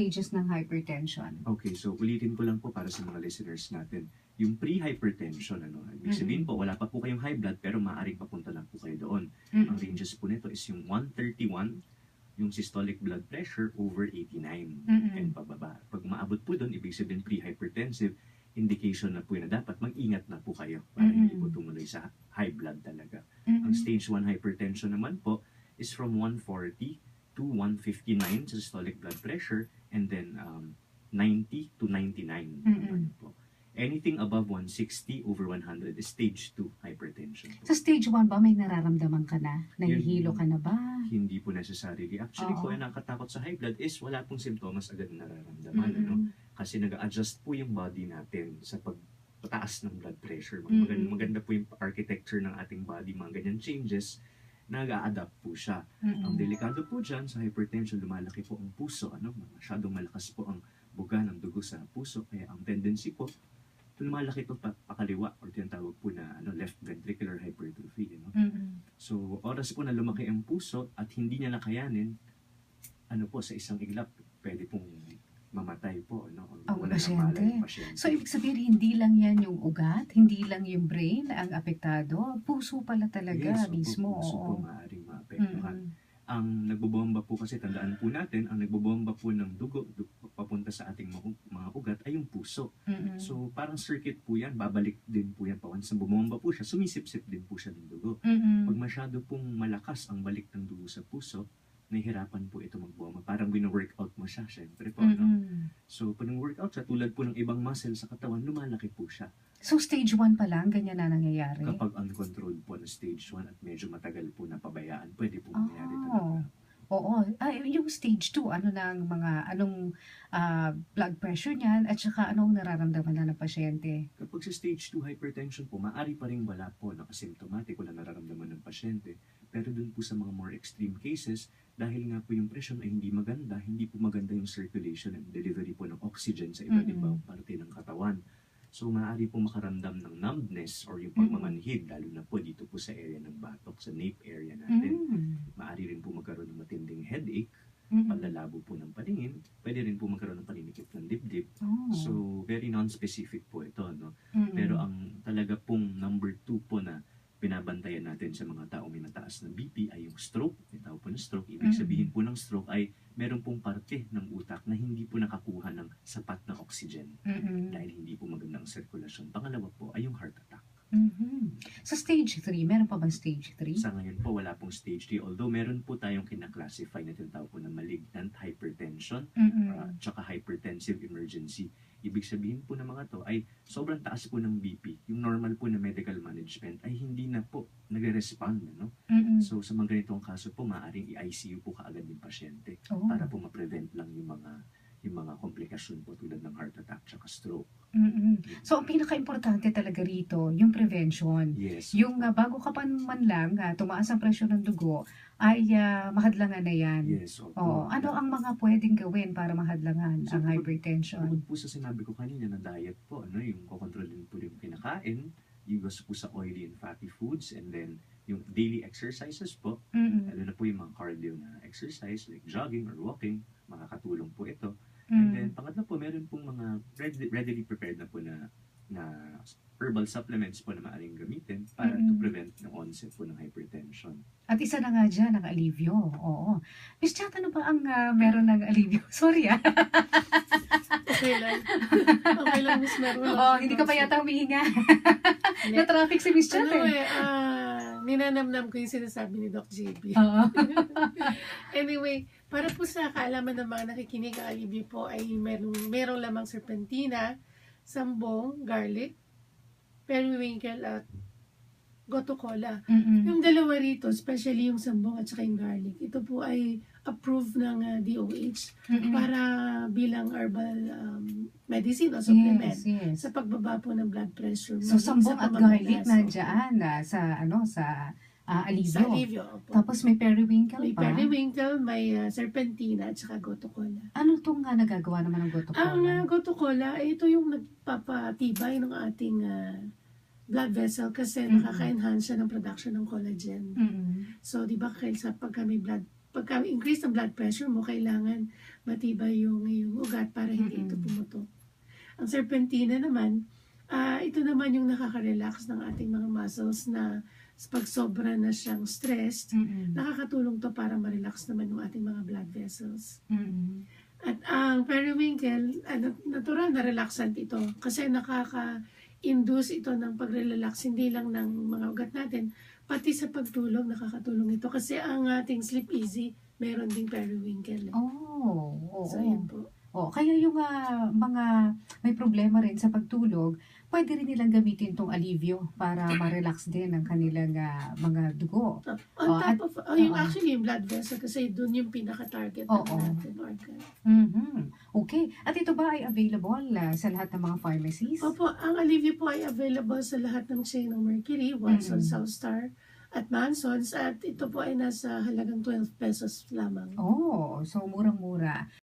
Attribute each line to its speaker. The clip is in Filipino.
Speaker 1: stages ng hypertension?
Speaker 2: Okay, so ulitin ko lang po para sa mga listeners natin. Yung pre-hypertension, ibig sabihin po, wala pa po kayong high blood pero maaaring papunta lang po kayo doon. Ang ranges po nito is yung 131, yung systolic blood pressure over 89 and pababa. Pag maabot po doon, ibig sabihin pre-hypertensive, indication na po yun na dapat mag-ingat na po kayo para hindi po tumuloy sa high blood talaga. Ang stage 1 hypertension naman po is from 140 to 159 systolic blood pressure and then 90 to 99 naman po. Anything above 160 over 100 is stage 2 hypertension.
Speaker 1: Sa stage 1 ba may nararamdaman ka na? Nahihilo ka na ba?
Speaker 2: Hindi po necessarily. Actually po, yung nakatakot sa high blood is wala pong simptomas agad na nararamdaman. Kasi nag-adjust po yung body natin sa pagpataas ng blood pressure. Maganda po yung architecture ng ating body, mga ganyan changes, nag-a-adapt po siya. Ang delikado po dyan sa hypertension, lumalaki po ang puso. Masyadong malakas po ang buga ng dugo sa puso. Kaya ang tendency po, lumalaki ito pakaliwa or tinatawag po na left ventricular hypertrophy. So, oras po na lumaki ang puso at hindi niya nakayanin, sa isang iglap, pwede pong mamatay po,
Speaker 1: ang pasyente. So, ibig sabihin, hindi lang yan yung ugat, hindi lang yung brain ang apektado, puso pala talaga mismo.
Speaker 2: Puso po maaaring maapektuhan. Ang nagbobomba po kasi, tandaan po natin, ang nagbobomba po ng dugo papunta sa ating mga ugat ay yung puso. So, parang circuit po yan, babalik din po yan. Once na bumomba po siya, sumisip-sip din po siya ng dugo. Pag masyado pong malakas ang balik ng dugo sa puso, nahihirapan po ito magbomba. Parang wino-workout mo siya, syempre po. So, pag workout siya, tulad po ng ibang muscle sa katawan, lumalaki po siya.
Speaker 1: So, stage 1 pa lang, ganyan na nangyayari?
Speaker 2: Kapag uncontrolled po na stage 1 at medyo matagal po na pabayaan, pwede po mangyari talaga.
Speaker 1: Oo. Yung stage 2, anong blood pressure niyan at saka anong nararamdaman na ng pasyente?
Speaker 2: Kapag sa stage 2 hypertension po, maaari pa rin wala po, asymptomatic, wala nararamdaman ng pasyente. Pero dun po sa mga more extreme cases, dahil nga po yung presyon ay hindi maganda, hindi po maganda yung circulation and delivery po ng oxygen sa iba't ibang parte ng katawan. So, maaari po makaramdam ng numbness or yung pagmamanhid, lalo na po dito po sa area ng batok, sa nape area natin. Maaari rin po magkaroon ng matinding headache, panlalabo po ng paningin, pwede rin po magkaroon ng paninikip ng dibdib. So, very non-specific po ito. Pero ang talaga pong number 2 po na binabantayan natin sa mga tao may mataas na BP ay yung stroke. May tao po na stroke. Ibig sabihin po ng stroke ay meron pong parte ng utak na hindi po nakakuha ng sapat na oxygen dahil hindi po magandang sirkulasyon. Pangalawa po ay yung heart attack.
Speaker 1: Sa stage 3, meron pa bang stage 3?
Speaker 2: Sa ngayon po, wala pong stage 3. Although meron po tayong kinaklasify na tinatawag po na malignant hypertension tsaka hypertensive emergency. Ibig sabihin po ng mga to ay sobrang taas po ng BP. Yung normal po na medical management ay hindi na po nagre-respond. So sa mga ganitong kaso po, maaaring i-ICU po kaagad yung pasyente para po ma-prevent lang yung mga komplikasyon po tulad ng heart attack at stroke.
Speaker 1: So ang pinaka-importante talaga rito, yung prevention.
Speaker 2: Yes.
Speaker 1: Yung bago ka pa man lang tumaas ang presyon ng dugo, ay mahadlangan na yan.
Speaker 2: Yes.
Speaker 1: Ano ang mga pwedeng gawin para mahadlangan ang hypertension?
Speaker 2: Bukod po sa sinabi ko kanina na diet po, yung kukontrolin po yung kinakain, iwas po sa oily and fatty foods, and then yung daily exercises po, lalo na po yung mga cardio na exercise like jogging or walking, makakatulong po ito. And then pangatlo po, meron pong mga readily prepared na po na herbal supplements po na maaaring gamitin para to prevent ng onset po ng hypertension.
Speaker 1: At isa na nga dyan, ang alivio. Oo. Miss Chat, ano ba ang meron ng alivio? Sorry
Speaker 3: Okay lang. Okay lang, Miss Meron.
Speaker 1: Hindi ka pa yata humihinga. Na-traffic si Miss Chat
Speaker 3: ninanamnam ko yung sinasabi ni Doc JB. Anyway, para po sa kaalaman ng mga nakikinig, ang alivio po ay merong lamang serpentina, sambong, garlic, periwinkle at goto cola. Yung dalawa rito, especially yung sambong at saka yung garlic, ito po ay approved ng DOH para bilang herbal medicine o supplement sa pagbaba po ng blood pressure.
Speaker 1: So sambong at garlic nandiyan sa alivio.
Speaker 3: Sa alivio.
Speaker 1: Tapos may periwinkle
Speaker 3: pa? May periwinkle, may serpentina at saka goto cola.
Speaker 1: Ano itong nagagawa naman ng goto cola?
Speaker 3: Ang goto cola, ito yung nagpapatibay ng ating blood vessel kasi nakaka-enhance siya ng production ng collagen. So, di ba, pagka increase ng blood pressure mo, kailangan matibay yung ugat para hindi ito pumutok. Ang serpentina naman, ito naman yung nakaka-relax ng ating mga muscles na pag sobra na siyang stressed, nakakatulong to para ma-relax naman yung ating mga blood vessels. At ang periwinkle, natural na relaxant ito kasi nakaka-induce ito ng pag-relax, hindi lang ng mga ugat natin, pati sa pagtulog nakakatulong ito kasi ang ating sleep easy, meron ding periwinkle.
Speaker 1: Oo.
Speaker 3: So, yun po.
Speaker 1: Kaya yung mga may problema rin sa pagtulog, pwede rin nilang gamitin tong alivio para ma-relax din ang kanilang mga dugo.
Speaker 3: Actually yung blood vessel kasi doon yung pinaka-target natin organ.
Speaker 1: Okay. At ito ba ay available sa lahat ng mga pharmacies?
Speaker 3: Opo, ang alivio po ay available sa lahat ng chain ng Mercury, Watson, Southstar, at Mansons. At ito po ay nasa halagang 12 pesos lamang.
Speaker 1: So murang-mura.